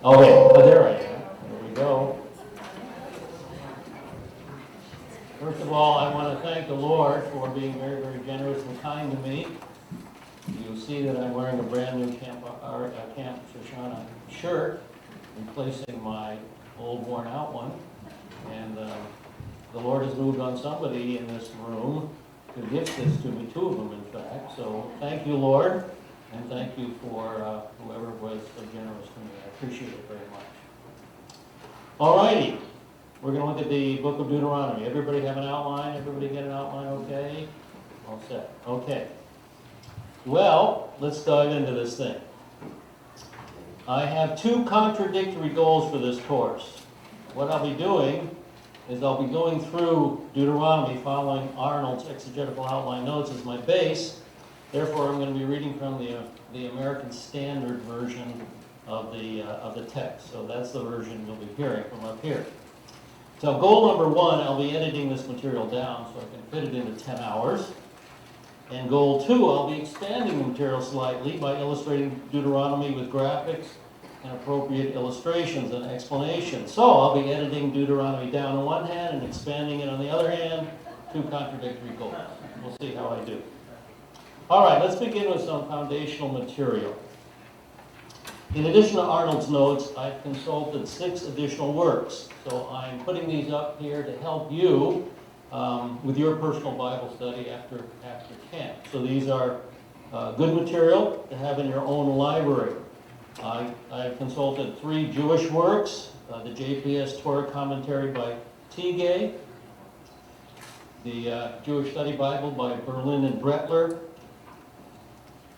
Okay, there I am. There we go. First of all, I want to thank the Lord for being very, very generous and kind to me. You'll see that I'm wearing a brand new Camp Shoshana shirt, replacing my old worn out one. And the Lord has moved on somebody in this room to gift this to me, 2 of them in fact. So thank you, Lord, and thank you for whoever was so generous to me. I appreciate it very much. All righty, we're going to look at the Book of Deuteronomy. Everybody have an outline? Everybody get an outline okay? All set. Okay. Well, let's dive into this thing. I have 2 contradictory goals for this course. What I'll be doing is I'll be going through Deuteronomy following Arnold's exegetical outline notes as my base. Therefore, I'm going to be reading from the American Standard Version of the text. So that's the version you'll be hearing from up here. So goal number 1, I'll be editing this material down so I can fit it into 10 hours. And goal 2, I'll be expanding the material slightly by illustrating Deuteronomy with graphics and appropriate illustrations and explanations. So I'll be editing Deuteronomy down on one hand and expanding it on the other hand. 2 contradictory goals. We'll see how I do. All right, let's begin with some foundational material. In addition to Arnold's notes, I've consulted 6 additional works. So I'm putting these up here to help you with your personal Bible study after camp. So these are good material to have in your own library. I've consulted 3 Jewish works, the JPS Torah commentary by Tigay, the Jewish Study Bible by Berlin and Brettler,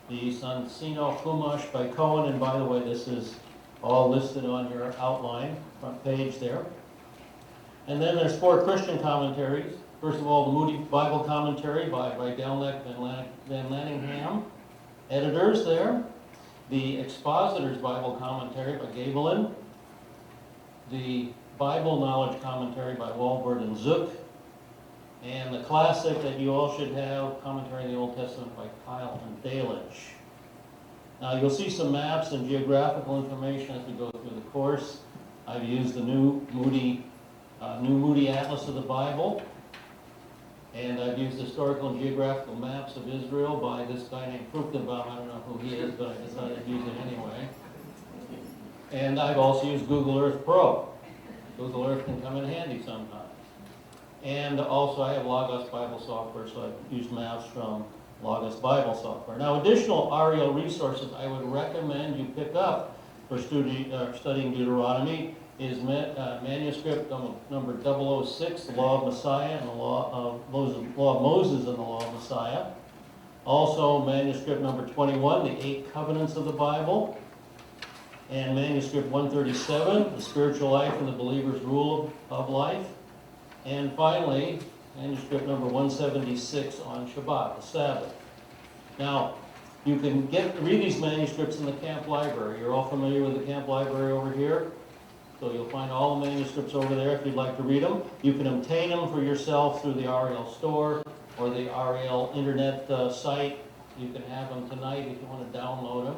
the succinct Chumash by Cohen, and by the way, this is all listed on your outline, front page there. And then there's 4 Christian commentaries. First of all, the Moody Bible Commentary by Delneck Van Lanningham, editors there. The Expositor's Bible Commentary by Gabelin. The Bible Knowledge Commentary by Walbert and Zook. And the classic that you all should have, Commentary on the Old Testament by Kyle and Dalish. Now you'll see some maps and geographical information as we go through the course. I've used the new Moody Atlas of the Bible. And I've used historical and geographical maps of Israel by this guy named Fruchtenbaum. I don't know who he is, but I decided to use it anyway. And I've also used Google Earth Pro. Google Earth can come in handy sometimes. And also I have Logos Bible software, so I've used maps from Logos Bible software. Now, additional REL resources I would recommend you pick up for studying Deuteronomy is manuscript number 006, the Law of Messiah and the Law of Moses and the Law of Messiah. Also, manuscript number 21, the 8 Covenants of the Bible. And manuscript 137, the Spiritual Life and the Believer's Rule of Life. And finally, manuscript number 176 on Shabbat, the Sabbath. Now, you can read these manuscripts in the camp library. You're all familiar with the camp library over here? So you'll find all the manuscripts over there if you'd like to read them. You can obtain them for yourself through the REL store or the REL internet site. You can have them tonight if you want to download them,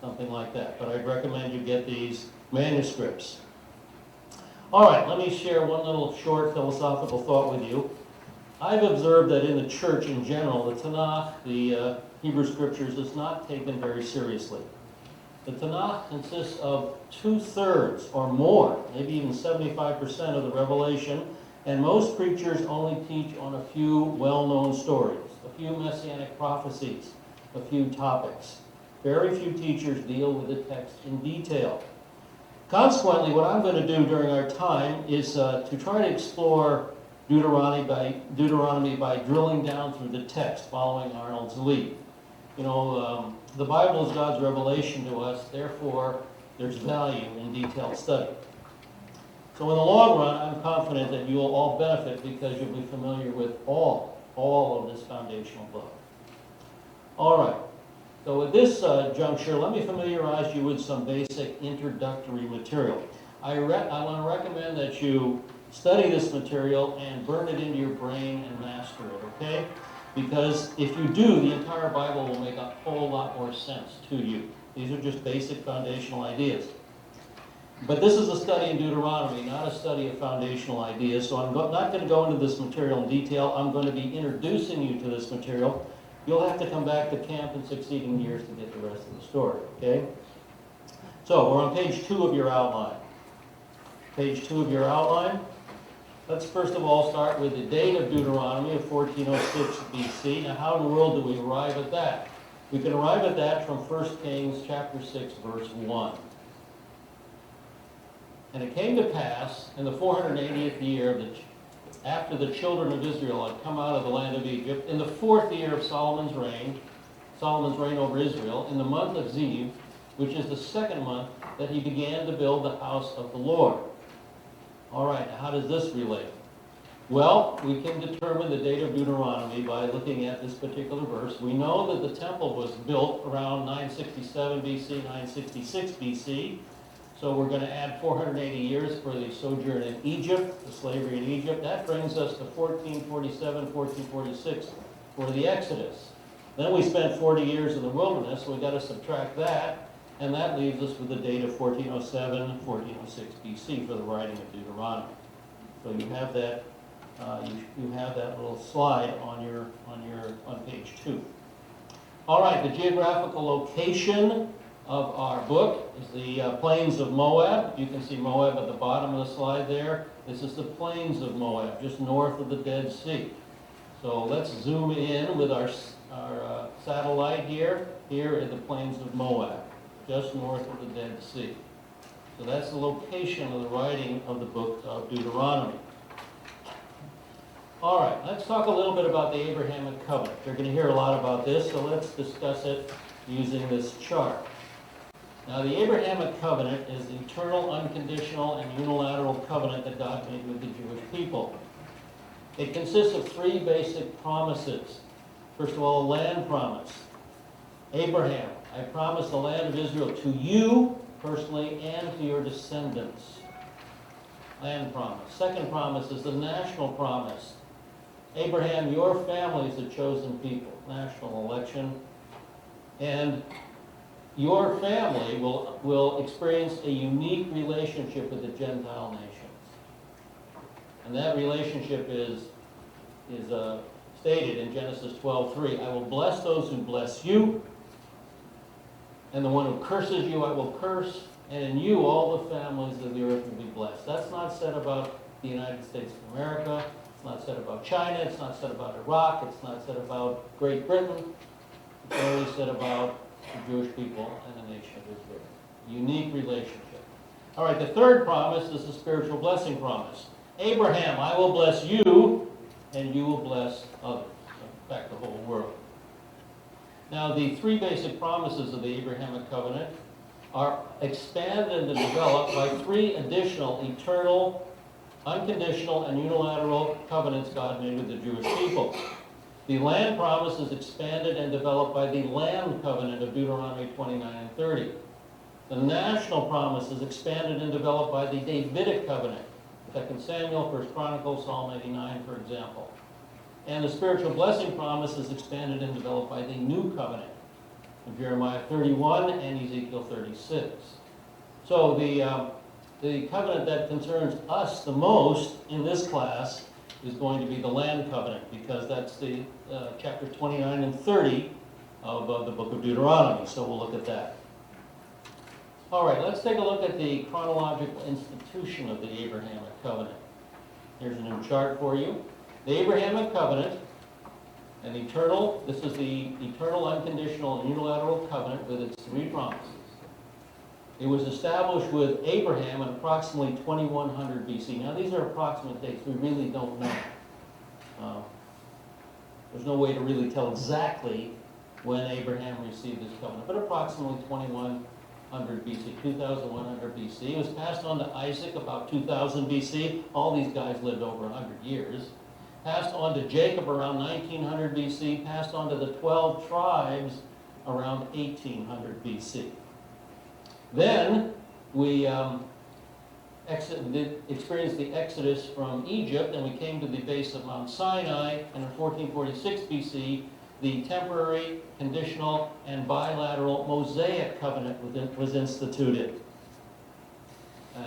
something like that. But I'd recommend you get these manuscripts. All right, let me share one little short philosophical thought with you. I've observed that in the church in general, the Tanakh, the Hebrew Scriptures, is not taken very seriously. The Tanakh consists of 2/3 or more, maybe even 75% of the revelation, and most preachers only teach on a few well-known stories, a few messianic prophecies, a few topics. Very few teachers deal with the text in detail. Consequently, what I'm going to do during our time is to try to explore Deuteronomy by drilling down through the text, following Arnold's lead. You know, the Bible is God's revelation to us, therefore there's value in detailed study. So in the long run, I'm confident that you will all benefit because you'll be familiar with all of this foundational book. All right. So at this juncture, let me familiarize you with some basic introductory material. I want to recommend that you study this material and burn it into your brain and master it, okay? Because if you do, the entire Bible will make a whole lot more sense to you. These are just basic foundational ideas. But this is a study in Deuteronomy, not a study of foundational ideas, so I'm not going to go into this material in detail. I'm going to be introducing you to this material. You'll have to come back to camp in succeeding years to get the rest of the story, okay? So we're on page 2 of your outline. Page 2 of your outline. Let's first of all start with the date of Deuteronomy of 1406 BC. Now how in the world do we arrive at that? We can arrive at that from 1 Kings chapter 6, verse 1. And it came to pass in the 480th year after the children of Israel had come out of the land of Egypt, in the 4th year of Solomon's reign over Israel, in the month of Ziv, which is the 2nd month, that he began to build the house of the Lord. All right, now how does this relate? Well, we can determine the date of Deuteronomy by looking at this particular verse. We know that the temple was built around 967 BC, 966 BC. So we're going to add 480 years for the sojourn in Egypt, the slavery in Egypt. That brings us to 1447, 1446 for the Exodus. Then we spent 40 years in the wilderness, so we've got to subtract that, and that leaves us with the date of 1407, 1406 BC for the writing of Deuteronomy. So you have that. You have that little slide on page 2. All right, the geographical location of our book is the plains of Moab. You can see Moab at the bottom of the slide there. This is the plains of Moab, just north of the Dead Sea. So let's zoom in with our satellite here. Here are the plains of Moab, just north of the Dead Sea. So that's the location of the writing of the book of Deuteronomy. All right, let's talk a little bit about the Abrahamic covenant. You're going to hear a lot about this, so let's discuss it using this chart. Now, the Abrahamic covenant is the eternal, unconditional, and unilateral covenant that God made with the Jewish people. It consists of 3 basic promises. First of all, a land promise. Abraham, I promise the land of Israel to you personally and to your descendants. Land promise. Second promise is the national promise. Abraham, your family is a chosen people. National election. And your family will experience a unique relationship with the Gentile nations. And that relationship is stated in Genesis 12:3. I will bless those who bless you, and the one who curses you I will curse, and in you all the families of the earth will be blessed. That's not said about the United States of America. It's not said about China. It's not said about Iraq. It's not said about Great Britain. It's only said about the Jewish people and the nation of Israel. Unique relationship. All right, the third promise is the spiritual blessing promise. Abraham, I will bless you, and you will bless others. In fact, the whole world. Now, the 3 basic promises of the Abrahamic covenant are expanded and developed by 3 additional eternal, unconditional, and unilateral covenants God made with the Jewish people. The land promise is expanded and developed by the land covenant of Deuteronomy 29 and 30. The national promise is expanded and developed by the Davidic covenant, 2 Samuel, 1 Chronicles, Psalm 89, for example. And the spiritual blessing promise is expanded and developed by the new covenant of Jeremiah 31 and Ezekiel 36. So the covenant that concerns us the most in this class is going to be the land covenant, because that's the chapter 29 and 30 of the book of Deuteronomy. So we'll look at that. All right, let's take a look at the chronological institution of the Abrahamic covenant. Here's a new chart for you. The Abrahamic covenant, this is the eternal, unconditional, and unilateral covenant with its 3 promises. It was established with Abraham in approximately 2100 BC. Now, these are approximate dates. We really don't know. There's no way to really tell exactly when Abraham received this covenant, but approximately 2100 BC, 2100 BC. It was passed on to Isaac about 2000 BC. All these guys lived over 100 years. Passed on to Jacob around 1900 BC. Passed on to the 12 tribes around 1800 BC. Then we experienced the Exodus from Egypt, and we came to the base of Mount Sinai, and in 1446 BC, the temporary, conditional, and bilateral Mosaic covenant was instituted.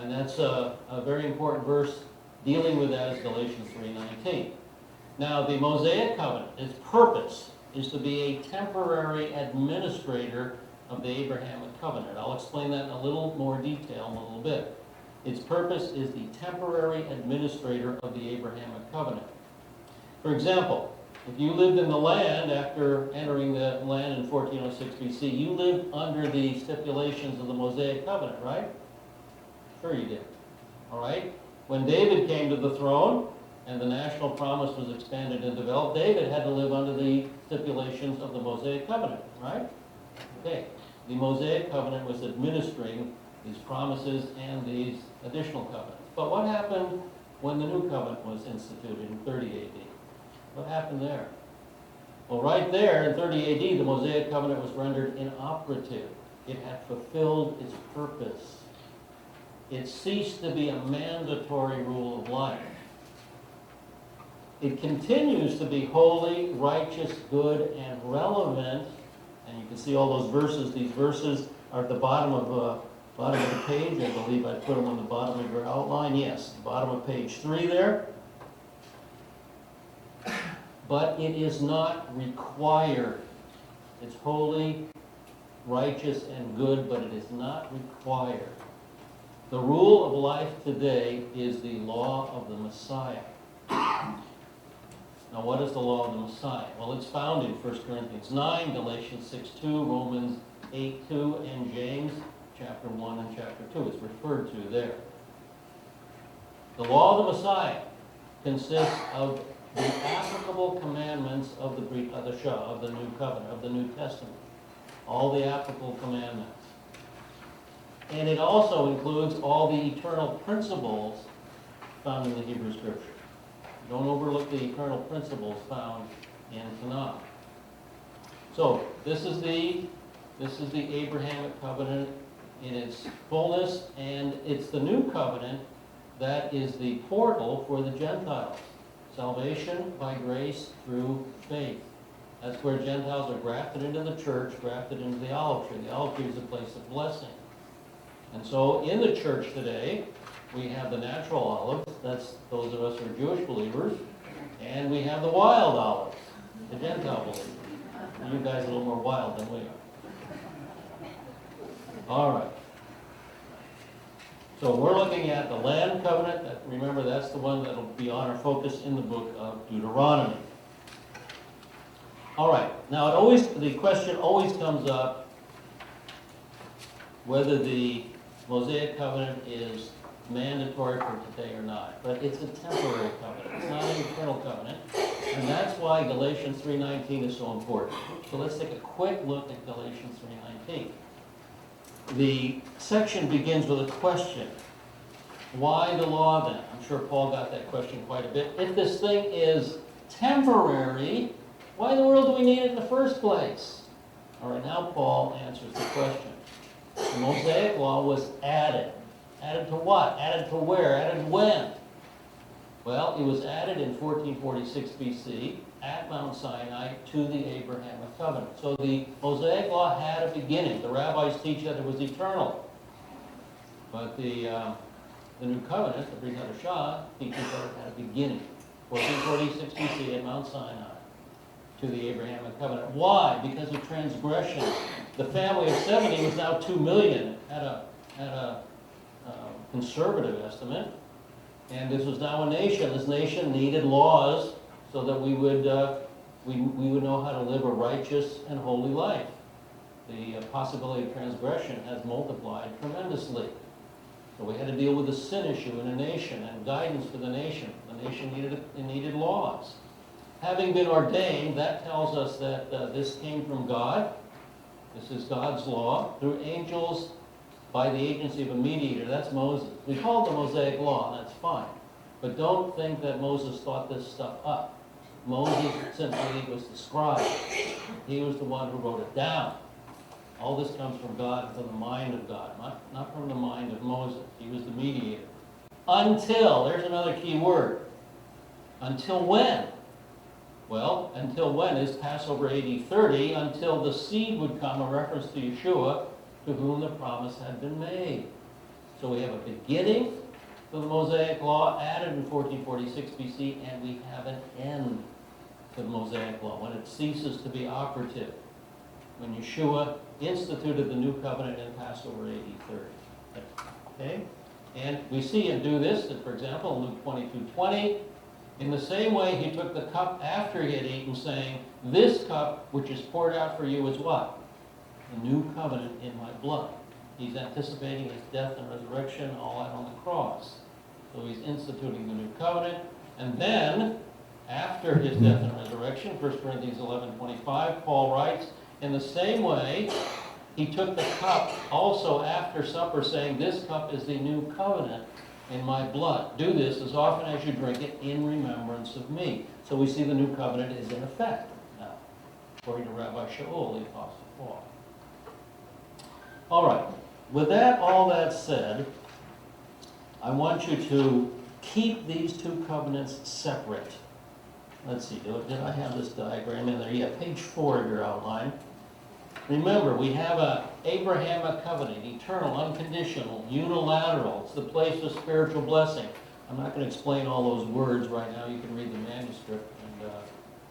And that's a very important verse dealing with that is Galatians 3:19. Now, the Mosaic covenant, its purpose is to be a temporary administrator of the Abrahamic covenant. I'll explain that in a little more detail in a little bit. Its purpose is the temporary administrator of the Abrahamic covenant. For example, if you lived in the land after entering the land in 1406 BC, you lived under the stipulations of the Mosaic covenant, right? Sure you did. All right? When David came to the throne and the national promise was expanded and developed, David had to live under the stipulations of the Mosaic covenant, right? Okay. The Mosaic covenant was administering these promises and these additional covenants. But what happened when the new covenant was instituted in 30 AD? What happened there? Well, right there in 30 AD, the Mosaic covenant was rendered inoperative. It had fulfilled its purpose. It ceased to be a mandatory rule of life. It continues to be holy, righteous, good, and relevant. And you can see all those verses. These verses are at the bottom of the page. I believe I put them on the bottom of your outline. Yes, the bottom of page 3 there. But it is not required. It's holy, righteous, and good, but it is not required. The rule of life today is the law of the Messiah. Now, what is the law of the Messiah? Well, it's found in 1 Corinthians 9, Galatians 6:2, Romans 8:2, and James chapter 1 and chapter 2. It's referred to there. The law of the Messiah consists of the applicable commandments of the Brit Hadashah, of the New Covenant, of the New Testament. All the applicable commandments. And it also includes all the eternal principles found in the Hebrew Scripture. Don't overlook the eternal principles found in Canaan. So this is the Abrahamic covenant in its fullness, and it's the new covenant that is the portal for the Gentiles. Salvation by grace through faith. That's where Gentiles are grafted into the church, grafted into the olive tree. The olive tree is a place of blessing. And so in the church today, we have the natural olives, that's those of us who are Jewish believers, and we have the wild olives, the Gentile believers. You guys are a little more wild than we are. All right. So we're looking at the land covenant. Remember, that's the one that will be on our focus in the book of Deuteronomy. All right. Now, the question always comes up whether the Mosaic covenant is mandatory for today or not. But it's a temporary covenant. It's not an eternal covenant. And that's why Galatians 3:19 is so important. So let's take a quick look at Galatians 3:19. The section begins with a question. Why the law then? I'm sure Paul got that question quite a bit. If this thing is temporary, why in the world do we need it in the first place? All right, now Paul answers the question. The Mosaic law was added. Added to what? Added to where? Added when? Well, it was added in 1446 BC at Mount Sinai to the Abrahamic covenant. So the Mosaic law had a beginning. The rabbis teach that it was eternal. But the new covenant, the Brit Hadashah, teaches that it had a beginning. 1446 BC at Mount Sinai to the Abrahamic covenant. Why? Because of transgression. The family of 70 was now 2 million at a conservative estimate. And this was now a nation. This nation needed laws so that we would know how to live a righteous and holy life. The possibility of transgression has multiplied tremendously. So we had to deal with the sin issue in a nation and guidance for the nation. The nation needed laws. Having been ordained, that tells us that this came from God. This is God's law through angels by the agency of a mediator. That's Moses. We call it the Mosaic law, and that's fine. But don't think that Moses thought this stuff up. Moses simply was the scribe. He was the one who wrote it down. All this comes from God and from the mind of God, not from the mind of Moses. He was the mediator. Until, there's another key word. Until when? Well, until when is Passover AD 30, until the seed would come, a reference to Yeshua, to whom the promise had been made. So we have a beginning to the Mosaic Law added in 1446 BC, and we have an end to the Mosaic Law, when it ceases to be operative, when Yeshua instituted the new covenant in Passover AD 30. Okay? And we see him do this, for example, in Luke 22:20. In the same way, he took the cup after he had eaten, saying, "This cup which is poured out for you is what? The new covenant in my blood." He's anticipating his death and resurrection all out on the cross. So he's instituting the new covenant. And then, after his death and resurrection, 1 Corinthians 11:25, Paul writes, in the same way, he took the cup also after supper, saying, "This cup is the new covenant in my blood. Do this as often as you drink it in remembrance of me." So we see the new covenant is in effect now, according to Rabbi Shaul, the Apostle Paul. All right. With that, all that said, I want you to keep these two covenants separate. Let's see, did I have this diagram in there? Yeah, page 4 of your outline. Remember, we have an Abrahamic covenant, eternal, unconditional, unilateral. It's the place of spiritual blessing. I'm not going to explain all those words right now. You can read the manuscript and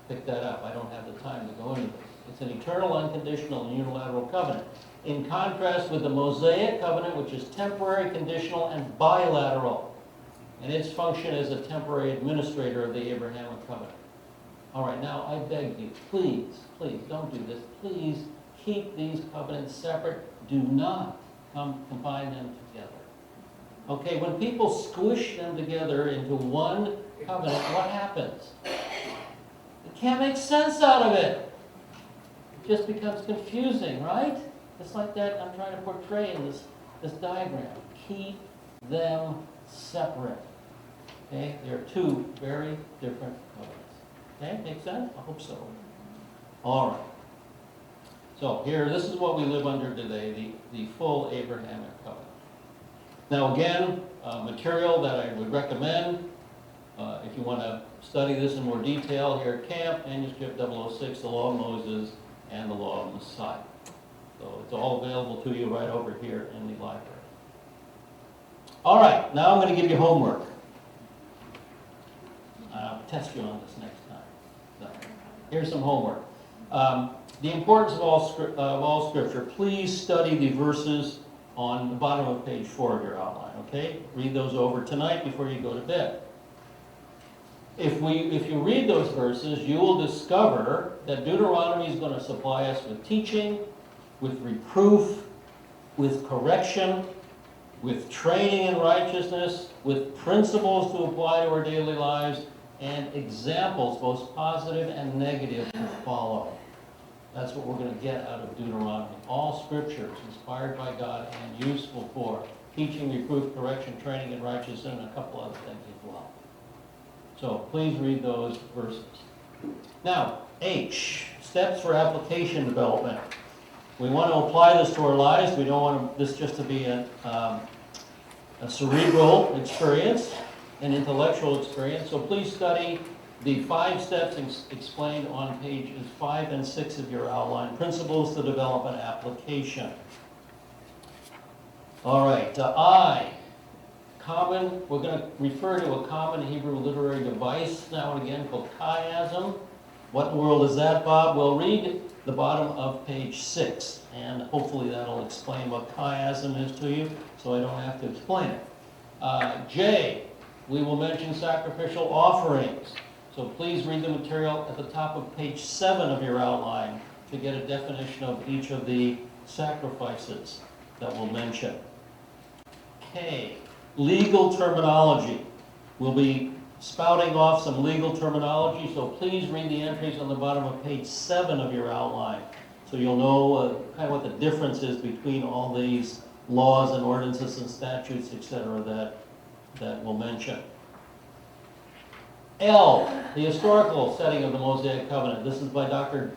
pick that up. I don't have the time to go into this. It's an eternal, unconditional, and unilateral covenant. In contrast with the Mosaic covenant, which is temporary, conditional, and bilateral. And its function as a temporary administrator of the Abrahamic covenant. All right, now I beg you, please, please, don't do this. Please keep these covenants separate. Do not combine them together. Okay, when people squish them together into one covenant, what happens? You can't make sense out of it. It just becomes confusing, right? It's like that I'm trying to portray in this diagram. Keep them separate. Okay? They're two very different covenants. Okay? Make sense? I hope so. All right. So here, this is what we live under today, the full Abrahamic covenant. Now again, material that I would recommend, if you want to study this in more detail here at camp, manuscript 006, the Law of Moses and the Law of Messiah. So it's all available to you right over here in the library. All right, now I'm going to give you homework. I'll test you on this next time. So, here's some homework. The importance of all Scripture. Please study the verses on the bottom of page 4 of your outline, okay? Read those over tonight before you go to bed. If you read those verses, you will discover that Deuteronomy is going to supply us with teaching, with reproof, with correction, with training in righteousness, with principles to apply to our daily lives, and examples, both positive and negative, to follow. That's what we're going to get out of Deuteronomy. All Scripture is inspired by God and useful for teaching, reproof, correction, training in righteousness, and a couple other things as well. So please read those verses. Now, H, steps for application development. We want to apply this to our lives. We don't want this just to be a cerebral experience, an intellectual experience. So please study the 5 steps explained on pages 5 and 6 of your outline. Principles to develop an application. All right, I. Common, we're going to refer to a common Hebrew literary device now and again called chiasm. What in the world is that, Bob? Well, read the bottom of page 6, and hopefully that'll explain what chiasm is to you, so I don't have to explain it. J, we will mention sacrificial offerings. So please read the material at the top of page 7 of your outline to get a definition of each of the sacrifices that we'll mention. K, legal terminology. We'll be spouting off some legal terminology, so please read the entries on the bottom of page 7 of your outline so you'll know kind of what the difference is between all these laws and ordinances and statutes, etc., that we'll mention. L, the historical setting of the Mosaic Covenant. This is by Dr.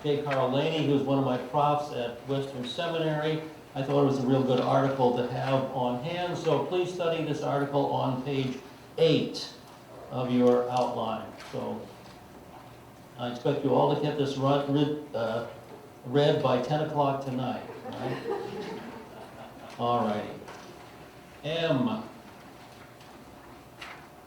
J. Carl Laney, who's one of my profs at Western Seminary. I thought it was a real good article to have on hand, so please study this article on page 8 of your outline. So I expect you all to get this read by 10 o'clock tonight. Right? All righty. M.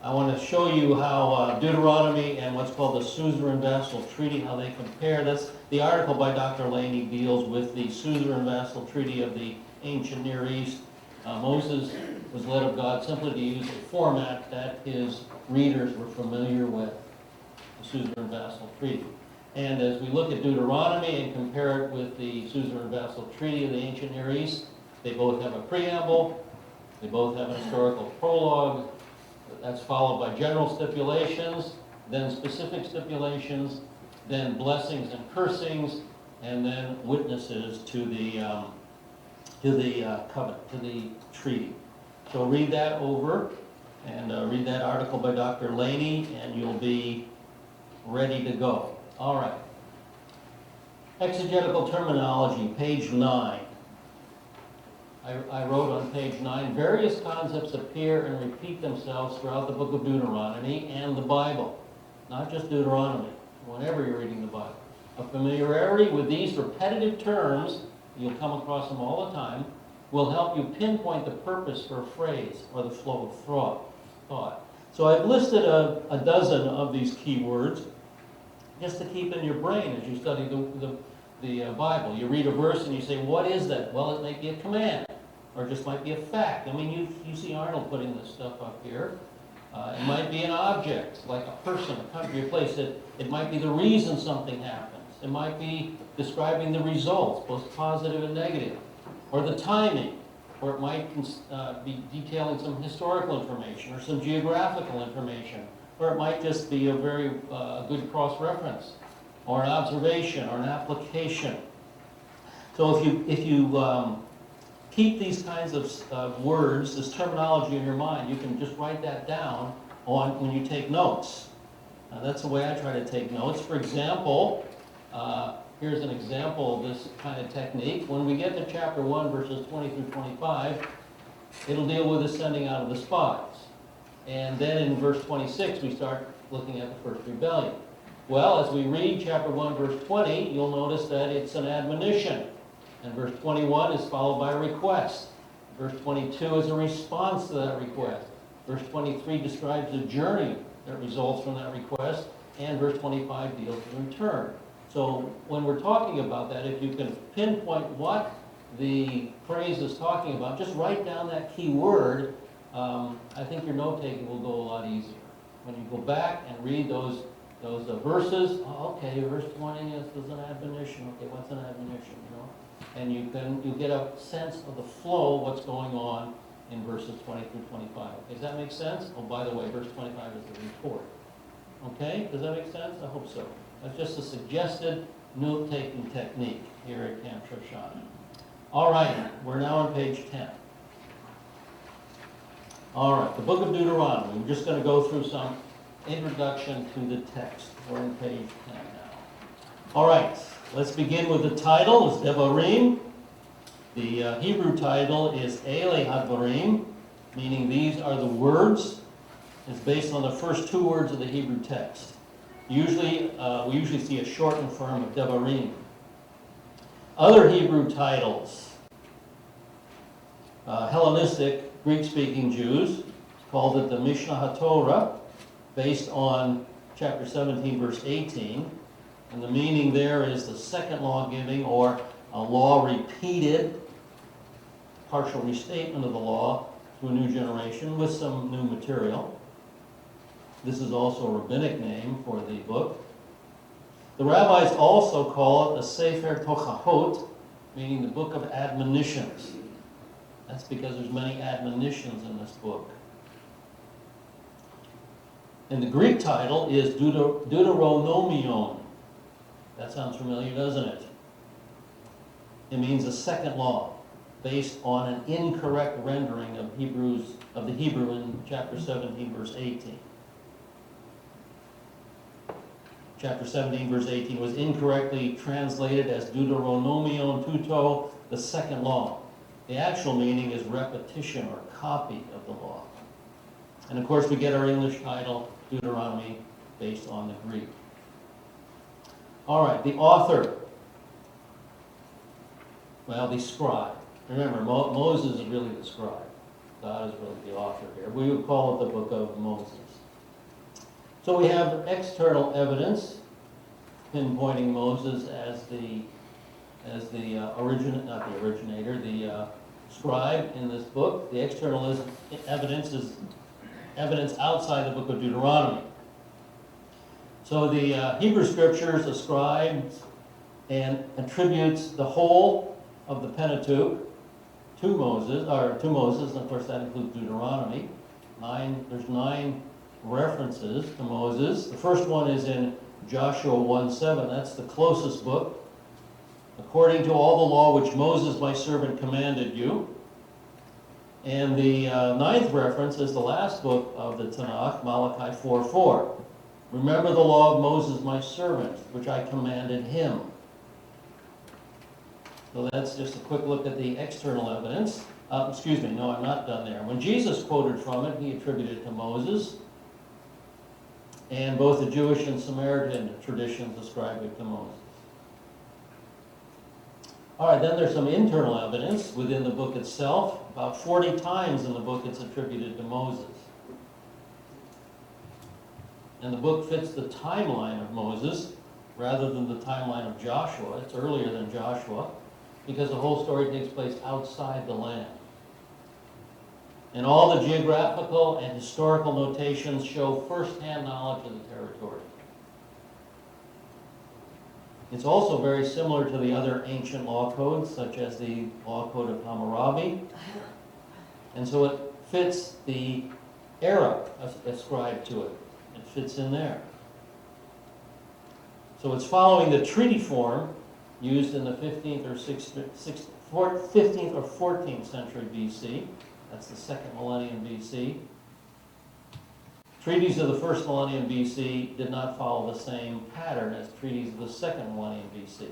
I want to show you how Deuteronomy and what's called the Suzerain Vassal Treaty, how they compare. That's the article by Dr. Laney deals with the Suzerain Vassal Treaty of the ancient Near East. Moses was led of God simply to use a format that his readers were familiar with, the Suzerain Vassal Treaty. And as we look at Deuteronomy and compare it with the Suzerain Vassal Treaty of the ancient Near East, they both have a preamble, they both have an historical prologue. That's followed by general stipulations, then specific stipulations, then blessings and cursings, and then witnesses to the covenant, to the treaty. So read that over, and read that article by Dr. Laney, and you'll be ready to go. All right. Exegetical terminology, page 9. I wrote on page 9, various concepts appear and repeat themselves throughout the book of Deuteronomy and the Bible. Not just Deuteronomy, whenever you're reading the Bible. A familiarity with these repetitive terms, you'll come across them all the time, will help you pinpoint the purpose for a phrase or the flow of thought. So I've listed a dozen of these key words just to keep in your brain as you study the Bible. You read a verse and you say, what is that? Well, it might be a command, or it just might be a fact. I mean, you see Arnold putting this stuff up here. It might be an object, like a person, a country, a place. It might be the reason something happens. It might be describing the results, both positive and negative, or the timing, or it might be detailing some historical information or some geographical information, or it might just be a very good cross-reference, or an observation, or an application. So if you keep these kinds of words, this terminology in your mind, you can just write that down when you take notes. That's the way I try to take notes. For example, here's an example of this kind of technique. When we get to chapter 1, verses 20 through 25, it'll deal with the sending out of the spies. And then in verse 26, we start looking at the first rebellion. Well, as we read chapter 1, verse 20, you'll notice that it's an admonition. And verse 21 is followed by a request. Verse 22 is a response to that request. Verse 23 describes the journey that results from that request. And verse 25 deals with return. So when we're talking about that, if you can pinpoint what the phrase is talking about, just write down that key word. I think your note-taking will go a lot easier. When you go back and read those verses, okay, verse 20 is an admonition. Okay, what's an admonition, you know? And you get a sense of the flow of what's going on in verses 20 through 25. Okay, does that make sense? Oh, by the way, verse 25 is the report. Okay, does that make sense? I hope so. That's just a suggested note-taking technique here at Camp Shoshana. All right, we're now on page 10. All right, the book of Deuteronomy. We're just going to go through some introduction to the text. We're on page 10 now. All right, let's begin with the title. It's Devarim. The Hebrew title is Ele Hadvarim, meaning these are the words. It's based on the first two words of the Hebrew text. We usually see a shortened form of Devarim. Other Hebrew titles, Hellenistic, Greek-speaking Jews called it the Mishnah HaTorah, based on chapter 17, verse 18. And the meaning there is the second law giving, or a law repeated, partial restatement of the law to a new generation with some new material. This is also a rabbinic name for the book. The rabbis also call it the Sefer Tochahot, meaning the book of admonitions. That's because there's many admonitions in this book. And the Greek title is Deuteronomion. That sounds familiar, doesn't it? It means a second law, based on an incorrect rendering of the Hebrew in chapter 17, verse 18. Chapter 17, verse 18 was incorrectly translated as Deuteronomion Tuto, the second law. The actual meaning is repetition or copy of the law. And of course, we get our English title, Deuteronomy, based on the Greek. All right, the author. Well, the scribe. Remember, Moses is really the scribe. God is really the author here. We would call it the Book of Moses. So we have external evidence pinpointing Moses as the scribe in this book. The external evidence is evidence outside the Book of Deuteronomy. So the Hebrew Scriptures ascribes and attributes the whole of the Pentateuch to Moses, and of course that includes Deuteronomy. There's 9 references to Moses. The first one is in Joshua 1:7. That's the closest book. According to all the law which Moses my servant commanded you. And the 9th reference is the last book of the Tanakh, Malachi 4:4. Remember the law of Moses my servant, which I commanded him. So that's just a quick look at the external evidence. Excuse me, no, I'm not done there. When Jesus quoted from it, he attributed it to Moses. And both the Jewish and Samaritan traditions ascribe it to Moses. All right, then there's some internal evidence within the book itself. About 40 times in the book it's attributed to Moses. And the book fits the timeline of Moses rather than the timeline of Joshua. It's earlier than Joshua because the whole story takes place outside the land. And all the geographical and historical notations show first-hand knowledge of the territory. It's also very similar to the other ancient law codes, such as the law code of Hammurabi. And so it fits the era ascribed to it. It fits in there. So it's following the treaty form used in the 15th or 14th century BC. That's the second millennium BC. Treaties of the first millennium BC did not follow the same pattern as treaties of the second millennium BC.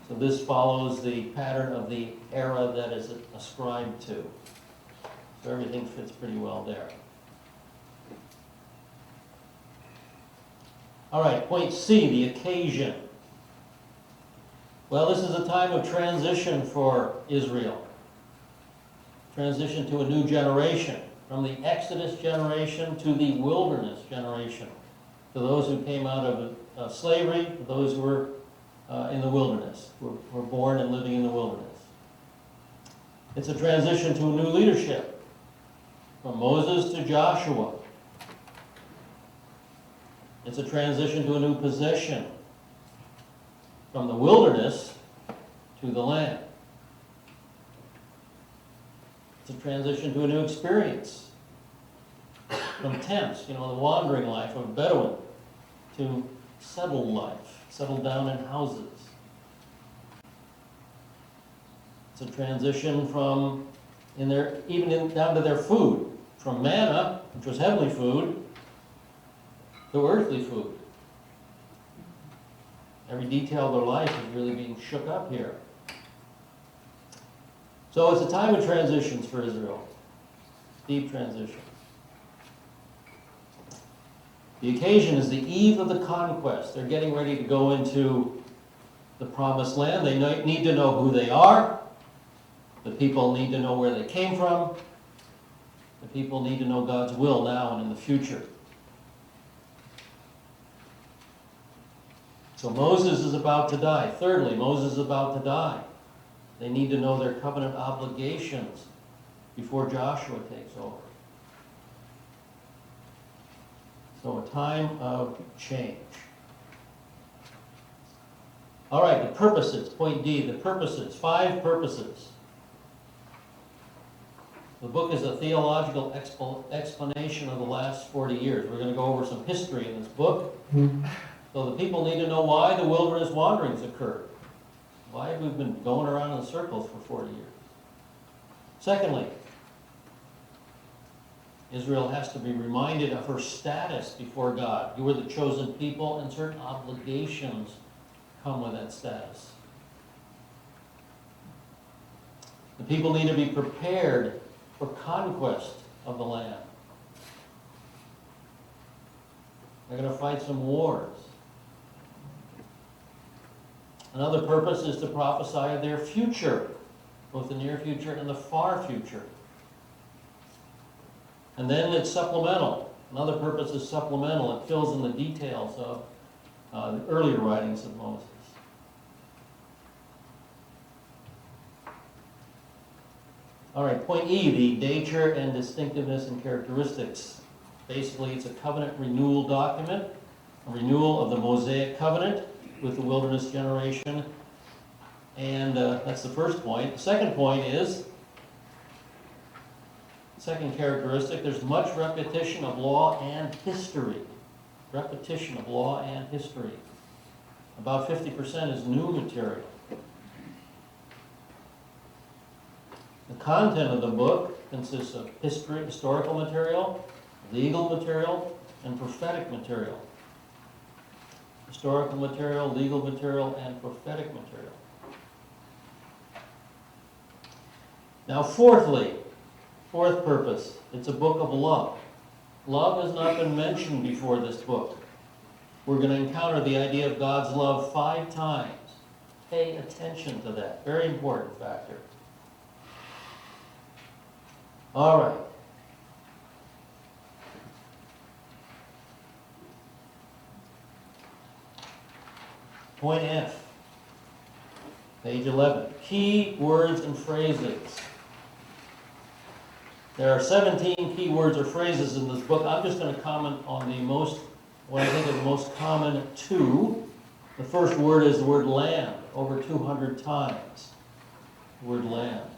So this follows the pattern of the era that is ascribed to. So everything fits pretty well there. All right, point C, the occasion. Well, this is a time of transition for Israel. Transition to a new generation, from the Exodus generation to the wilderness generation. To those who came out of slavery, to those who were in the wilderness, who were born and living in the wilderness. It's a transition to a new leadership, from Moses to Joshua. It's a transition to a new possession, from the wilderness to the land. It's a transition to a new experience, from tents, the wandering life of Bedouin, to settled life, settled down in houses. It's a transition from, down to their food, from manna, which was heavenly food, to earthly food. Every detail of their life is really being shook up here. So it's a time of transitions for Israel. Deep transitions. The occasion is the eve of the conquest. They're getting ready to go into the promised land. They need to know who they are. The people need to know where they came from. The people need to know God's will now and in the future. So Moses is about to die. Thirdly, Moses is about to die. They need to know their covenant obligations before Joshua takes over. So a time of change. All right, the purposes. Point D, the purposes. 5 purposes. The book is a theological explanation of the last 40 years. We're going to go over some history in this book. So the people need to know why the wilderness wanderings occurred. Why have we been going around in circles for 40 years? Secondly, Israel has to be reminded of her status before God. You were the chosen people, and certain obligations come with that status. The people need to be prepared for conquest of the land. They're going to fight some wars. Another purpose is to prophesy of their future, both the near future and the far future. And then it's supplemental. Another purpose is supplemental. It fills in the details of the earlier writings of Moses. All right, point E, the nature and distinctiveness and characteristics. Basically, it's a covenant renewal document, a renewal of the Mosaic covenant with the wilderness generation. And that's the first point. The second point is, second characteristic, there's much repetition of law and history. Repetition of law and history. About 50% is new material. The content of the book consists of historical material, legal material, and prophetic material. Historical material, legal material, and prophetic material. Now, fourthly, fourth purpose, it's a book of love. Love has not been mentioned before this book. We're going to encounter the idea of God's love 5 times. Pay attention to that. Very important factor. All right. Point F, page 11. Key words and phrases. There are 17 key words or phrases in this book. I'm just going to comment on what I think are the most common 2. The first word is the word land, over 200 times. The word land.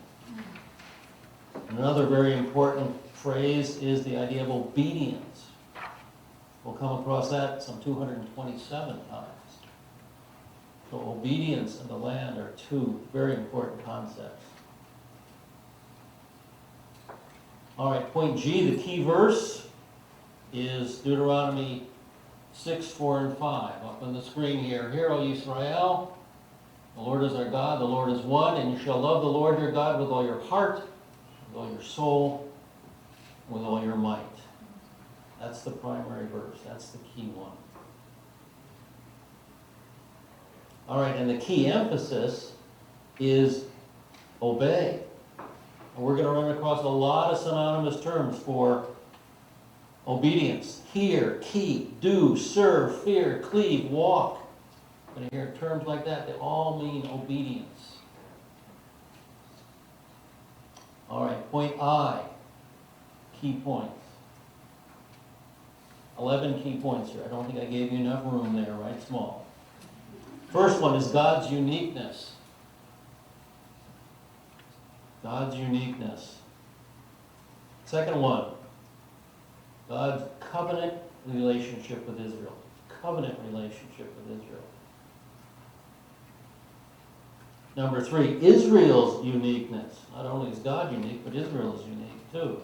Another very important phrase is the idea of obedience. We'll come across that some 227 times. So obedience and the land are 2 very important concepts. All right, point G, the key verse is Deuteronomy 6, 4, and 5. Up on the screen here. Hear, O Israel, the Lord is our God, the Lord is one, and you shall love the Lord your God with all your heart, with all your soul, with all your might. That's the primary verse. That's the key one. All right, and the key emphasis is obey. And we're going to run across a lot of synonymous terms for obedience. Hear, keep, do, serve, fear, cleave, walk. You're going to hear terms like that. They all mean obedience. All right, point I, key points. 11 key points here. I don't think I gave you enough room there, right? Small. First one is God's uniqueness. God's uniqueness. Second one, God's covenant relationship with Israel. Covenant relationship with Israel. Number 3, Israel's uniqueness. Not only is God unique, but Israel is unique too.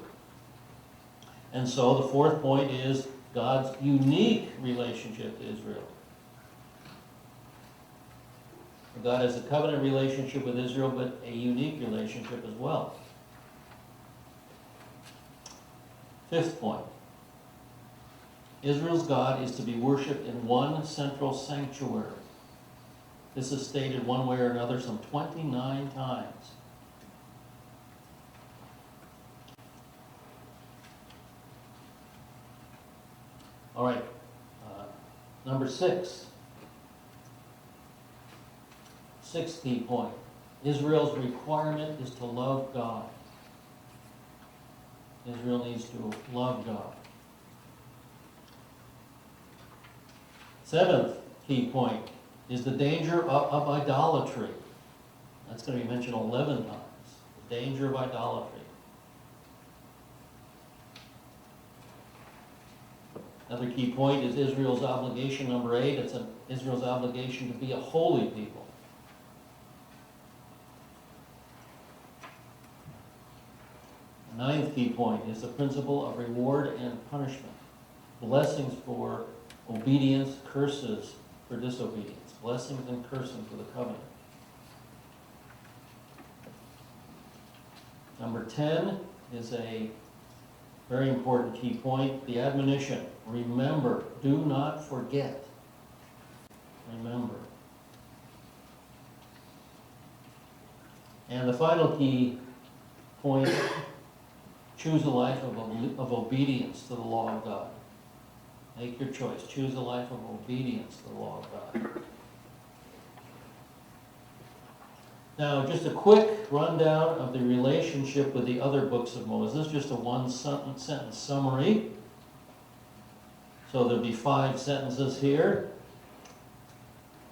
And so the fourth point is God's unique relationship to Israel. God has a covenant relationship with Israel, but a unique relationship as well. Fifth point. Israel's God is to be worshipped in one central sanctuary. This is stated one way or another some 29 times. All right. Number 6. Sixth key point. Israel's requirement is to love God. Israel needs to love God. Seventh key point is the danger of idolatry. That's going to be mentioned 11 times. The danger of idolatry. Another key point is Israel's obligation, number 8. It's Israel's obligation to be a holy people. The 9th key point is the principle of reward and punishment. Blessings for obedience, curses for disobedience. Blessings and cursing for the covenant. Number 10 is a very important key point, the admonition. Remember, do not forget. Remember. And the final key point choose a life of obedience to the law of God. Make your choice. Choose a life of obedience to the law of God. Now, just a quick rundown of the relationship with the other books of Moses, just a one-sentence summary. So there'll be 5 sentences here.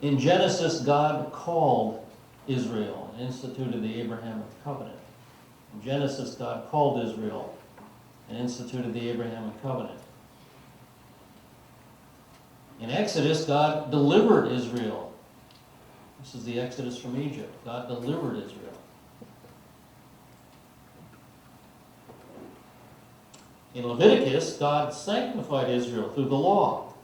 In Genesis, God called Israel and instituted the Abrahamic covenant. In Genesis, God called Israel and instituted the Abrahamic covenant. In Exodus, God delivered Israel. This is the Exodus from Egypt. God delivered Israel. In Leviticus, God sanctified Israel through the law.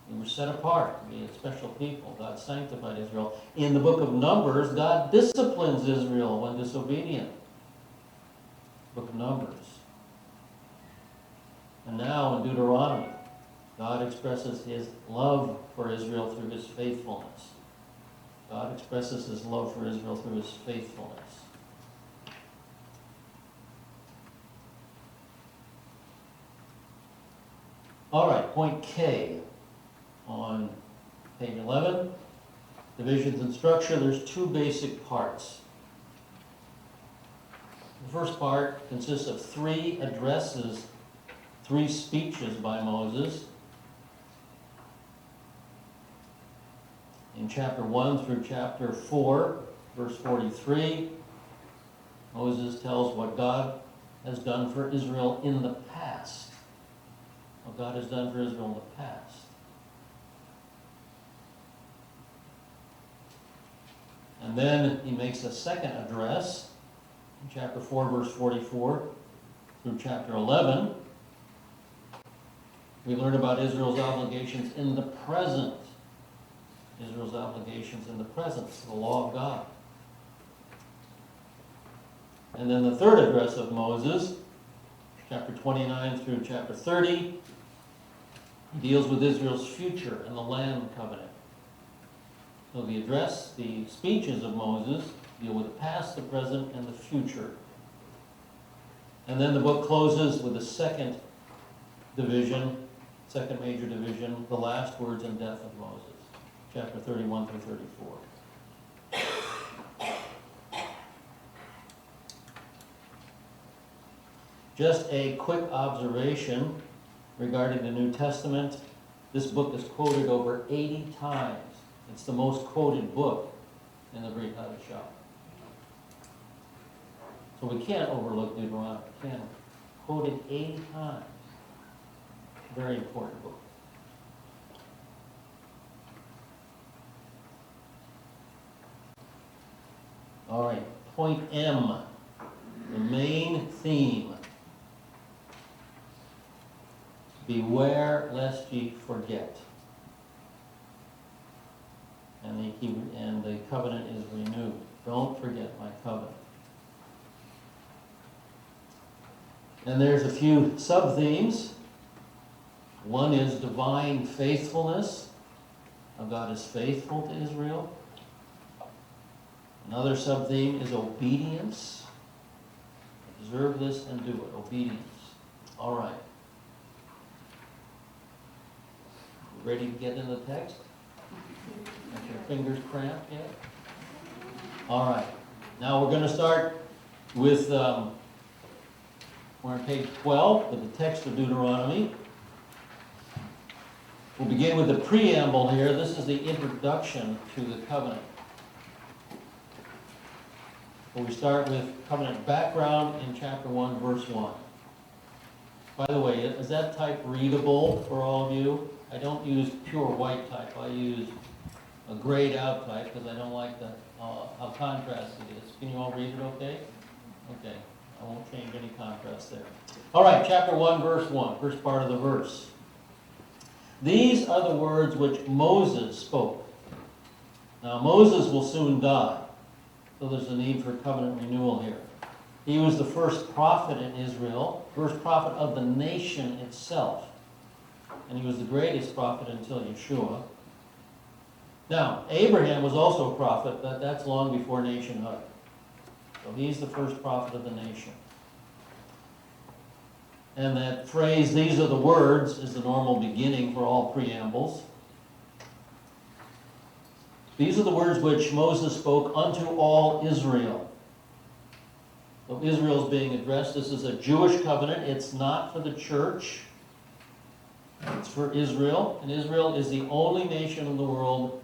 They were set apart to be a special people. God sanctified Israel. In the book of Numbers, God disciplines Israel when disobedient. Book of Numbers. And now in Deuteronomy, God expresses his love for Israel through his faithfulness. God expresses his love for Israel through his faithfulness. All right, point K on page 11. Divisions and structure. There's 2 basic parts. The first part consists of 3 addresses, 3 speeches by Moses. In chapter 1 through chapter 4, verse 43, Moses tells what God has done for Israel in the past. What God has done for Israel in the past. And then he makes a second address in chapter 4, verse 44 through chapter 11. We learn about Israel's obligations in the present. Israel's obligations in the present, the law of God. And then the third address of Moses, chapter 29 through chapter 30, deals with Israel's future and the land covenant. So the address, the speeches of Moses deal with the past, the present, and the future. And then the book closes with the second division, second major division, the last words and death of Moses. Chapter 31 through 34. Just a quick observation regarding the New Testament. This book is quoted over 80 times. It's the most quoted book in the Brit Hadashah. So we can't overlook Deuteronomy. We can't. Quoted 80 times. Very important book. All right, point M, the main theme. Beware lest ye forget. And the covenant is renewed. Don't forget my covenant. And there's a few sub-themes. One is divine faithfulness. How God is faithful to Israel. Another sub-theme is obedience. Observe this and do it. Obedience. All right. Ready to get in the text? Got your fingers cramped yet? All right. Now we're going to start with, we're on page 12 with the text of Deuteronomy. We'll begin with the preamble here. This is the introduction to the covenant. We start with covenant background in chapter 1, verse 1. By the way, is that type readable for all of you? I don't use pure white type. I use a grayed out type because I don't like how contrasted it is. Can you all read it okay? Okay. I won't change any contrast there. All right, chapter 1, verse 1, first part of the verse. These are the words which Moses spoke. Now, Moses will soon die. So there's a need for covenant renewal here. He was the first prophet in Israel, first prophet of the nation itself. And he was the greatest prophet until Yeshua. Now, Abraham was also a prophet, but that's long before nationhood. So he's the first prophet of the nation. And that phrase, "these are the words," is the normal beginning for all preambles. These are the words which Moses spoke unto all Israel. So Israel is being addressed. This is a Jewish covenant. It's not for the church. It's for Israel. And Israel is the only nation in the world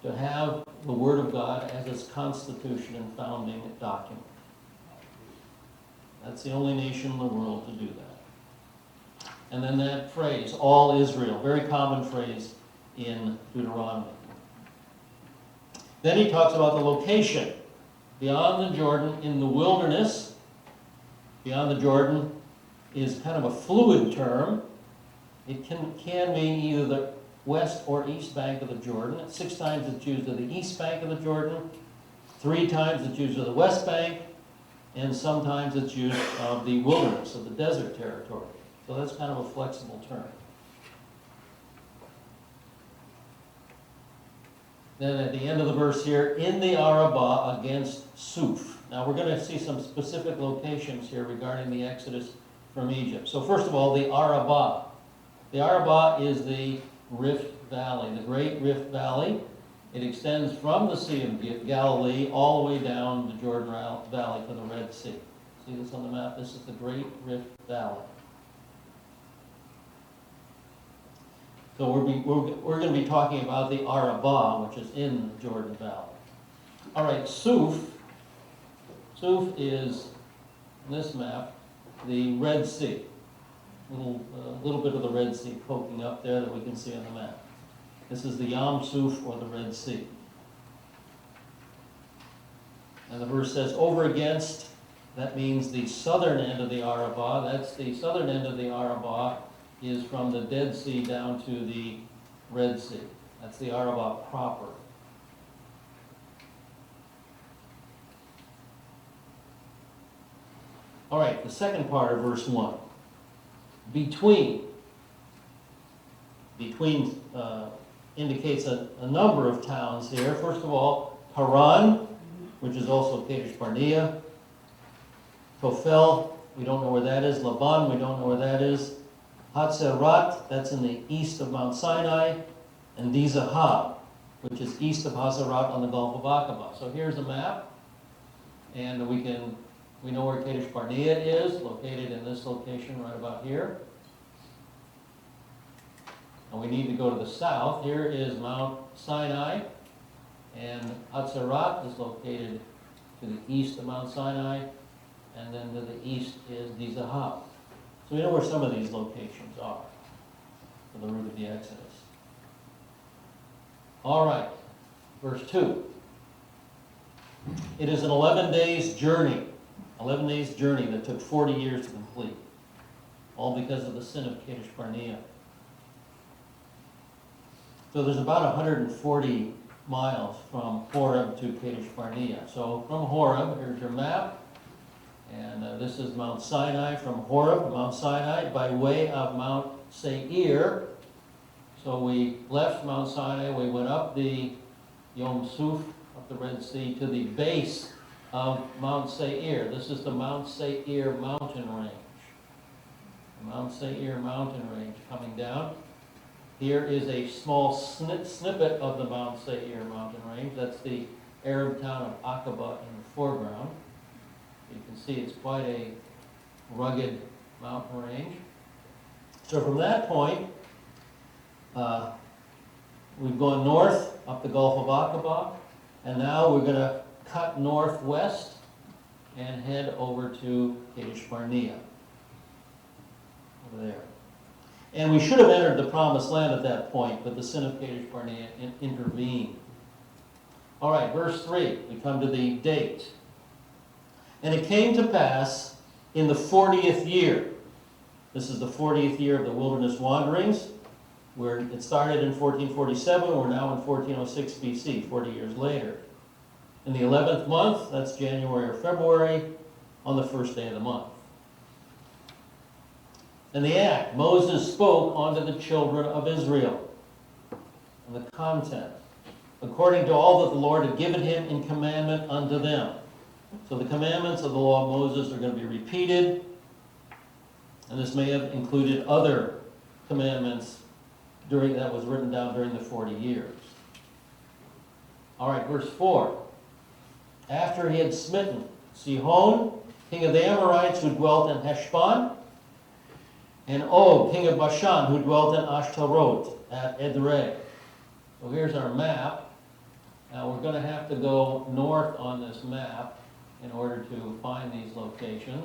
to have the Word of God as its constitution and founding document. That's the only nation in the world to do that. And then that phrase, all Israel, very common phrase in Deuteronomy. Then he talks about the location. Beyond the Jordan, in the wilderness. Beyond the Jordan is kind of a fluid term. It can mean either the west or east bank of the Jordan. 6 times it's used of the east bank of the Jordan. 3 times it's used of the west bank. And sometimes it's used of the wilderness, of the desert territory. So that's kind of a flexible term. Then at the end of the verse here, in the Arabah against Suf. Now we're going to see some specific locations here regarding the Exodus from Egypt. So first of all, the Arabah. The Arabah is the Rift Valley, the Great Rift Valley. It extends from the Sea of Galilee all the way down the Jordan Valley to the Red Sea. See this on the map? This is the Great Rift Valley. So we're going to be talking about the Arabah, which is in the Jordan Valley. All right, Suf. Suf is, on this map, the Red Sea. A little bit of the Red Sea poking up there that we can see on the map. This is the Yam Suf, or the Red Sea. And the verse says, over against, that means the southern end of the Arabah. That's the southern end of the Arabah is from the Dead Sea down to the Red Sea. That's the Arabah proper. All right, the second part of verse 1. Between indicates a number of towns here. First of all, Haran, which is also Kadesh Barnea. Tophel, we don't know where that is. Laban, we don't know where that is. Hatzerat, that's in the east of Mount Sinai. And Dizahab, which is east of Hazerat on the Gulf of Aqaba. So here's a map. And we know where Kadesh Barnea is, located in this location right about here. And we need to go to the south. Here is Mount Sinai, and Hatzerat is located to the east of Mount Sinai, and then to the east is Dizahab. So we know where some of these locations are for the route of the Exodus. All right, verse 2. It is an 11 days journey. 11 days journey that took 40 years to complete. All because of the sin of Kadesh Barnea. So there's about 140 miles from Horeb to Kadesh Barnea. So from Horeb, here's your map. And this is Mount Sinai from Horeb, Mount Sinai, by way of Mount Seir. So we left Mount Sinai, we went up the Yom Suf, up the Red Sea, to the base of Mount Seir. This is the Mount Seir mountain range. The Mount Seir mountain range coming down. Here is a small snippet of the Mount Seir mountain range. That's the Arab town of Aqaba in the foreground. You can see it's quite a rugged mountain range. So from that point, we've gone north up the Gulf of Aqaba, and now we're going to cut northwest and head over to Kadesh Barnea, over there. And we should have entered the promised land at that point, but the sin of Kadesh Barnea intervened. All right, verse 3, we come to the date. And it came to pass in the 40th year. This is the 40th year of the wilderness wanderings, where it started in 1447. We're now in 1406 BC, 40 years later. In the 11th month, that's January or February, on the first day of the month. And the act, Moses spoke unto the children of Israel. And the content, according to all that the Lord had given him in commandment unto them. So the commandments of the law of Moses are going to be repeated, and this may have included other commandments that was written down during the 40 years. All right, verse 4. After he had smitten Sihon, king of the Amorites, who dwelt in Heshbon, and Og, king of Bashan, who dwelt in Ashtaroth at Edrei. So here's our map. Now we're going to have to go north on this map in order to find these locations.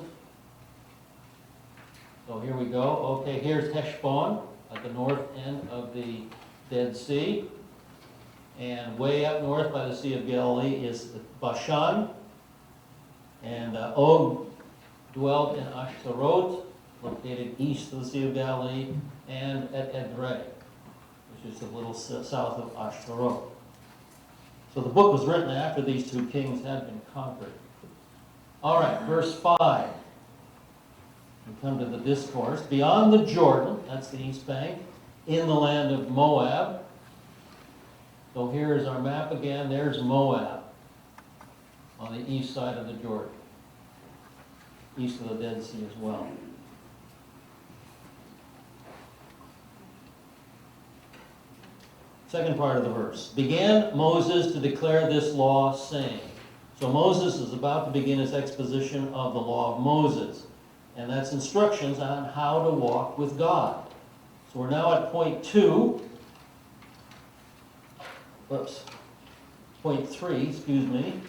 So here we go. Okay, here's Heshbon at the north end of the Dead Sea. And way up north by the Sea of Galilee is Bashan. And Og dwelt in Ashtaroth, located east of the Sea of Galilee, and at Edrei, which is a little south of Ashtaroth. So the book was written after these two kings had been conquered. All right, verse 5. We come to the discourse. Beyond the Jordan, that's the east bank, in the land of Moab. So here's our map again. There's Moab on the east side of the Jordan, east of the Dead Sea as well. Second part of the verse. Began Moses to declare this law, saying. So Moses is about to begin his exposition of the law of Moses. And that's instructions on how to walk with God. So we're now at point 2. Point 3, excuse me.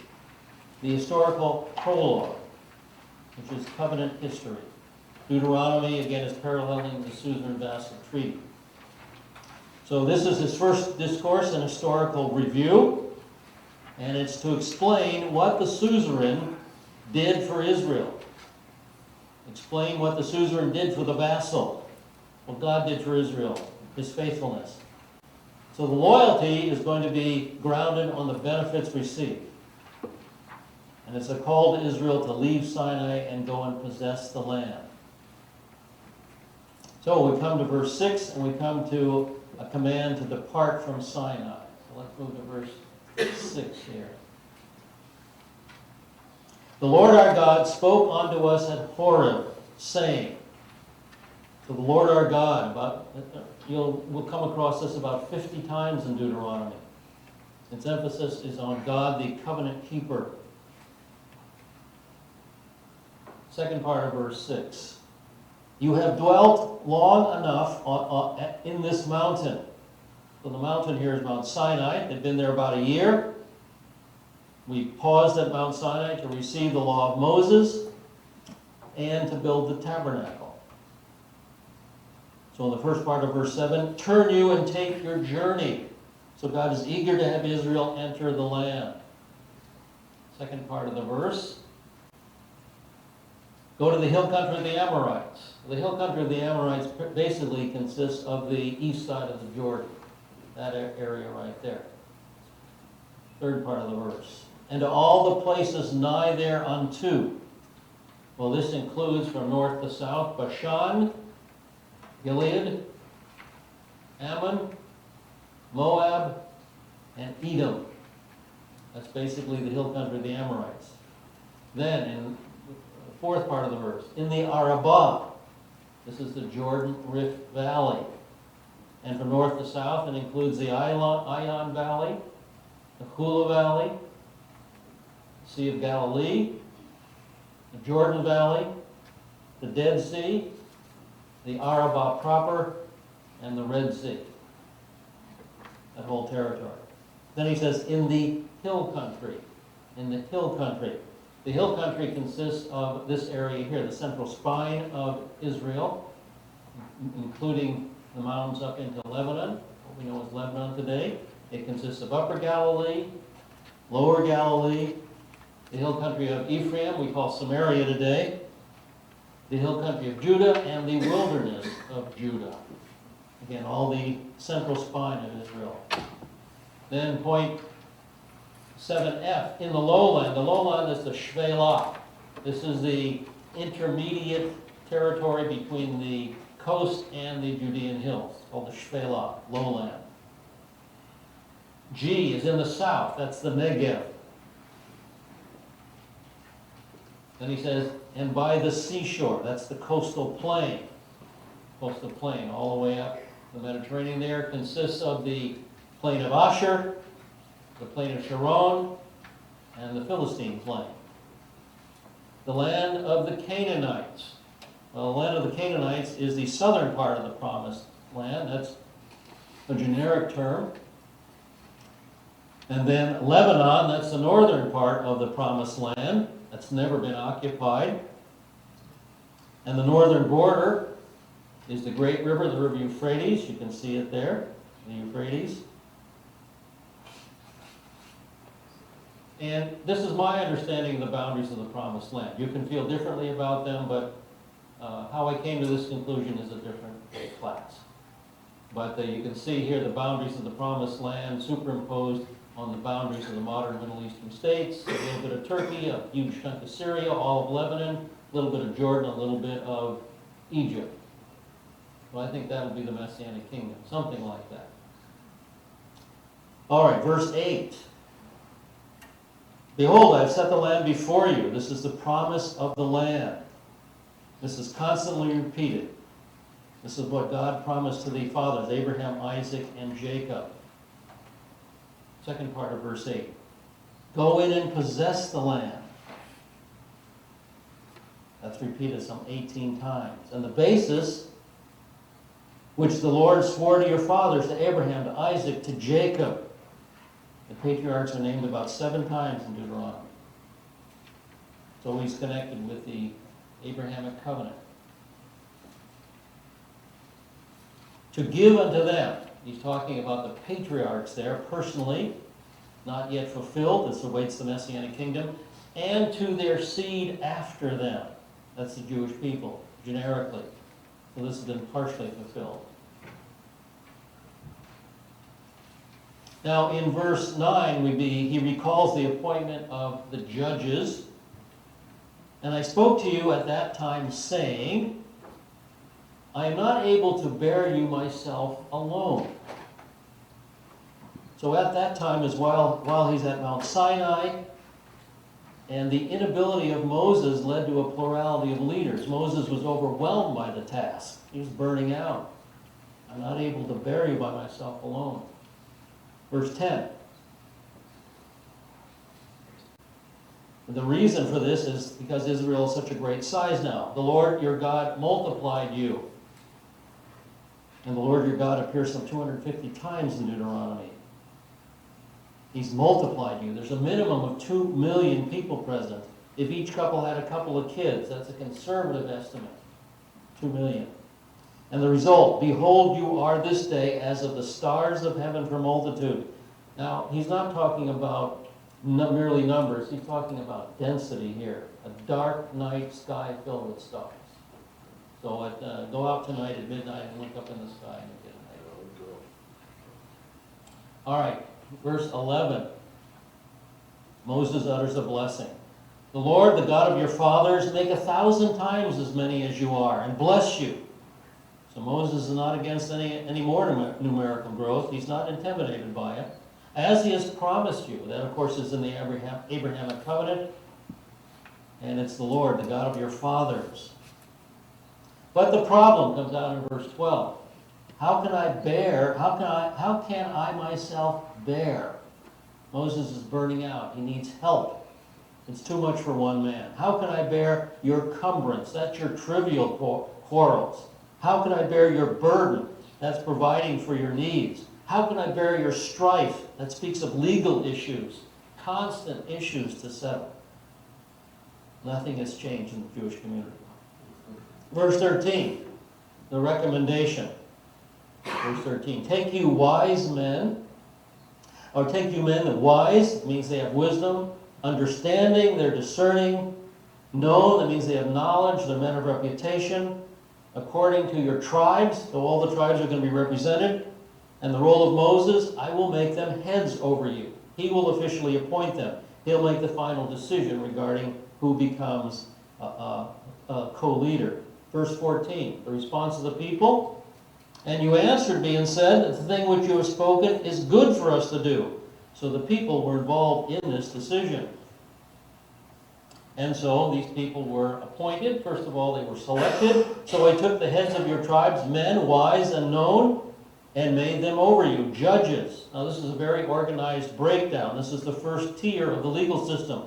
The historical prologue, which is covenant history. Deuteronomy, again, is paralleling the Suzerain-Vassal Treaty. So this is his first discourse, an historical review, and it's to explain what the suzerain did for Israel. Explain what the suzerain did for the vassal, what God did for Israel, his faithfulness. So the loyalty is going to be grounded on the benefits received. And it's a call to Israel to leave Sinai and go and possess the land. So we come to verse 6, and we come to a command to depart from Sinai. So let's move to verse 6 here. The Lord our God spoke unto us at Horeb, saying. So the Lord our God, we'll come across this about 50 times in Deuteronomy. Its emphasis is on God, the covenant keeper. Second part of verse 6. You have dwelt long enough in this mountain. So the mountain here is Mount Sinai. They've been there about a year. We paused at Mount Sinai to receive the law of Moses and to build the tabernacle. So in the first part of verse 7, turn you and take your journey. So God is eager to have Israel enter the land. Second part of the verse, go to the hill country of the Amorites. The hill country of the Amorites basically consists of the east side of the Jordan, that area right there. Third part of the verse. And to all the places nigh thereunto. Well, this includes from north to south, Bashan, Gilead, Ammon, Moab, and Edom. That's basically the hill country of the Amorites. Then, in the fourth part of the verse, in the Arabah, this is the Jordan Rift Valley. And from north to south, it includes the Ion Valley, the Hula Valley, the Sea of Galilee, the Jordan Valley, the Dead Sea, the Arabah proper, and the Red Sea. That whole territory. Then he says, in the hill country. In the hill country. The hill country consists of this area here, the central spine of Israel, including the mountains up into Lebanon, what we know as Lebanon today. It consists of Upper Galilee, Lower Galilee, the hill country of Ephraim, we call Samaria today, the hill country of Judah, and the wilderness of Judah. Again, all the central spine of Israel. Then point 7F, in the lowland. The lowland is the Shvelah. This is the intermediate territory between the coast and the Judean hills, called the Shvelah, lowland. G is in the south. That's the Negev. Then he says, and by the seashore. That's the coastal plain. Coastal plain all the way up the Mediterranean there consists of the plain of Asher, the plain of Sharon, and the Philistine plain. The land of the Canaanites. Well, the land of the Canaanites is the southern part of the promised land. That's a generic term. And then Lebanon, that's the northern part of the promised land. That's never been occupied. And the northern border is the great river, the river Euphrates. You can see it there, the Euphrates. And this is my understanding of the boundaries of the promised land. You can feel differently about them, but how I came to this conclusion is a different class. But you can see here the boundaries of the promised land superimposed on the boundaries of the modern Middle Eastern states. A little bit of Turkey, a huge chunk of Syria, all of Lebanon, a little bit of Jordan, a little bit of Egypt. Well, I think that would be the Messianic kingdom, something like that. All right, verse 8. Behold, I have set the land before you. This is the promise of the land. This is constantly repeated. This is what God promised to the fathers, Abraham, Isaac, and Jacob. Second part of verse 8. Go in and possess the land. That's repeated some 18 times. And the basis, which the Lord swore to your fathers, to Abraham, to Isaac, to Jacob. The patriarchs are named about 7 times in Deuteronomy. It's always connected with the Abrahamic covenant. To give unto them. He's talking about the patriarchs there personally, not yet fulfilled. This awaits the Messianic kingdom. And to their seed after them. That's the Jewish people, generically. So this has been partially fulfilled. Now in verse 9, he recalls the appointment of the judges. And I spoke to you at that time saying, I am not able to bear you myself alone. So at that time is while he's at Mount Sinai, and the inability of Moses led to a plurality of leaders. Moses was overwhelmed by the task. He was burning out. I'm not able to bear you by myself alone. Verse 10. The reason for this is because Israel is such a great size now. The Lord your God multiplied you. And the Lord your God appears some 250 times in Deuteronomy. He's multiplied you. There's a minimum of 2 million people present. If each couple had a couple of kids, that's a conservative estimate. 2 million. And the result, behold, you are this day as of the stars of heaven for multitude. Now, he's not talking about merely numbers. He's talking about density here. A dark night sky filled with stars. So go out tonight at midnight and look up in the sky and get a night. All right, verse 11. Moses utters a blessing. The Lord, the God of your fathers, make 1,000 times as many as you are, and bless you. So Moses is not against any more numerical growth. He's not intimidated by it. As he has promised you. That, of course, is in the Abrahamic covenant. And it's the Lord, the God of your fathers. But the problem comes out in verse 12. How can I myself bear? Moses is burning out. He needs help. It's too much for one man. How can I bear your cumbrance? That's your trivial quarrels. How can I bear your burden? That's providing for your needs. How can I bear your strife? That speaks of legal issues, constant issues to settle. Nothing has changed in the Jewish community. Verse 13, the recommendation. Verse 13, take you wise men, or take you men that wise, it means they have wisdom, understanding, they're discerning, known, that means they have knowledge, they're men of reputation, according to your tribes, so all the tribes are going to be represented, and the role of Moses, I will make them heads over you. He will officially appoint them. He'll make the final decision regarding who becomes a co-leader. Verse 14, the response of the people, and you answered me and said, the thing which you have spoken is good for us to do. So the people were involved in this decision. And so these people were appointed. First of all, they were selected. So I took the heads of your tribes, men, wise and known, and made them over you, judges. Now this is a very organized breakdown. This is the first tier of the legal system.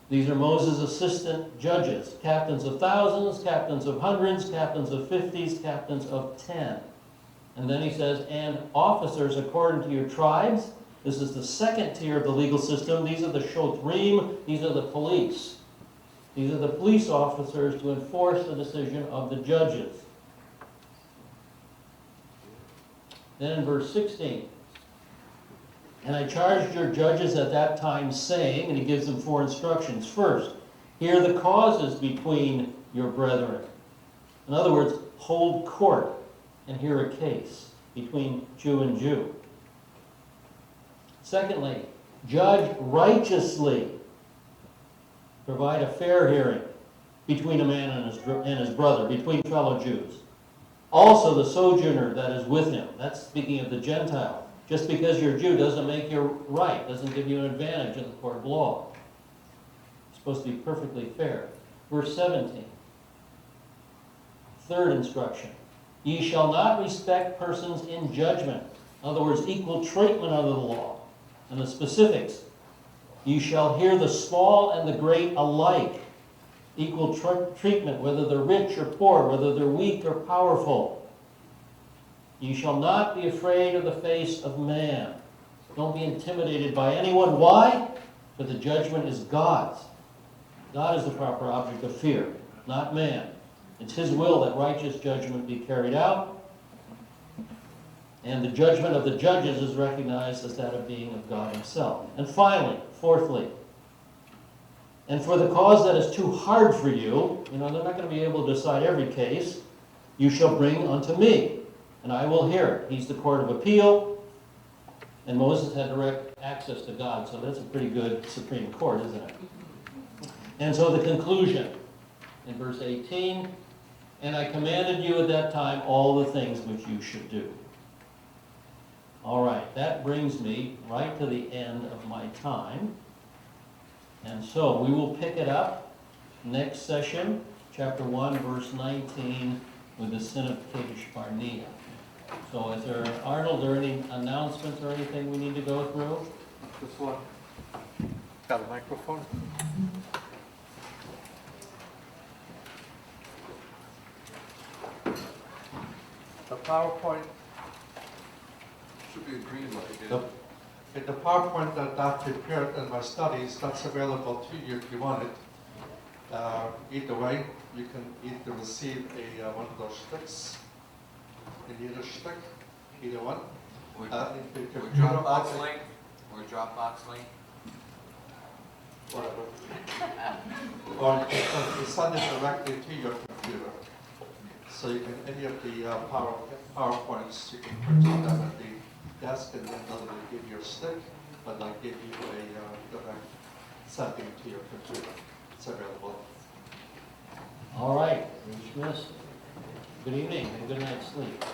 These are Moses' assistant judges, captains of thousands, captains of hundreds, captains of 50s, captains of 10. And then he says, and officers according to your tribes. This is the second tier of the legal system. These are the shotrim, these are the police. These are the police officers to enforce the decision of the judges. Then in verse 16, and I charged your judges at that time, saying, and he gives them 4 instructions. First, hear the causes between your brethren. In other words, hold court and hear a case between Jew and Jew. Secondly, judge righteously. Provide a fair hearing between a man and his brother, between fellow Jews. Also the sojourner that is with him. That's speaking of the Gentile. Just because you're a Jew doesn't make you right, doesn't give you an advantage in the court of law. It's supposed to be perfectly fair. Verse 17. Third instruction. Ye shall not respect persons in judgment. In other words, equal treatment under the law. And the specifics. You shall hear the small and the great alike. Equal treatment, whether they're rich or poor, whether they're weak or powerful. You shall not be afraid of the face of man. Don't be intimidated by anyone. Why? For the judgment is God's. God is the proper object of fear, not man. It's his will that righteous judgment be carried out. And the judgment of the judges is recognized as that of being of God himself. And finally, fourthly, and for the cause that is too hard for you, they're not going to be able to decide every case, you shall bring unto me, and I will hear it. He's the court of appeal, and Moses had direct access to God, so that's a pretty good Supreme Court, isn't it? And so the conclusion in verse 18, and I commanded you at that time all the things which you should do. All right, that brings me right to the end of my time. And so we will pick it up next session, chapter 1, verse 19, with the sin of Kadesh Barnea. So is there, Arnold, are there any announcements or anything we need to go through? This one. Got a microphone? The PowerPoint should be a green light. The, in the PowerPoint that I prepared in my studies, that's available to you if you want it. Either way, you can either receive one of those sticks, in either stick, either one. Or If you Dropbox link, or Dropbox link. Whatever. Or you send it directly to your computer. So you can, any of the PowerPoints, you can put them at the desk, and then they'll give you a stick, but they'll give you a direct sending to your computer. It's available. All right, we're dismissed. Good evening and good night's sleep.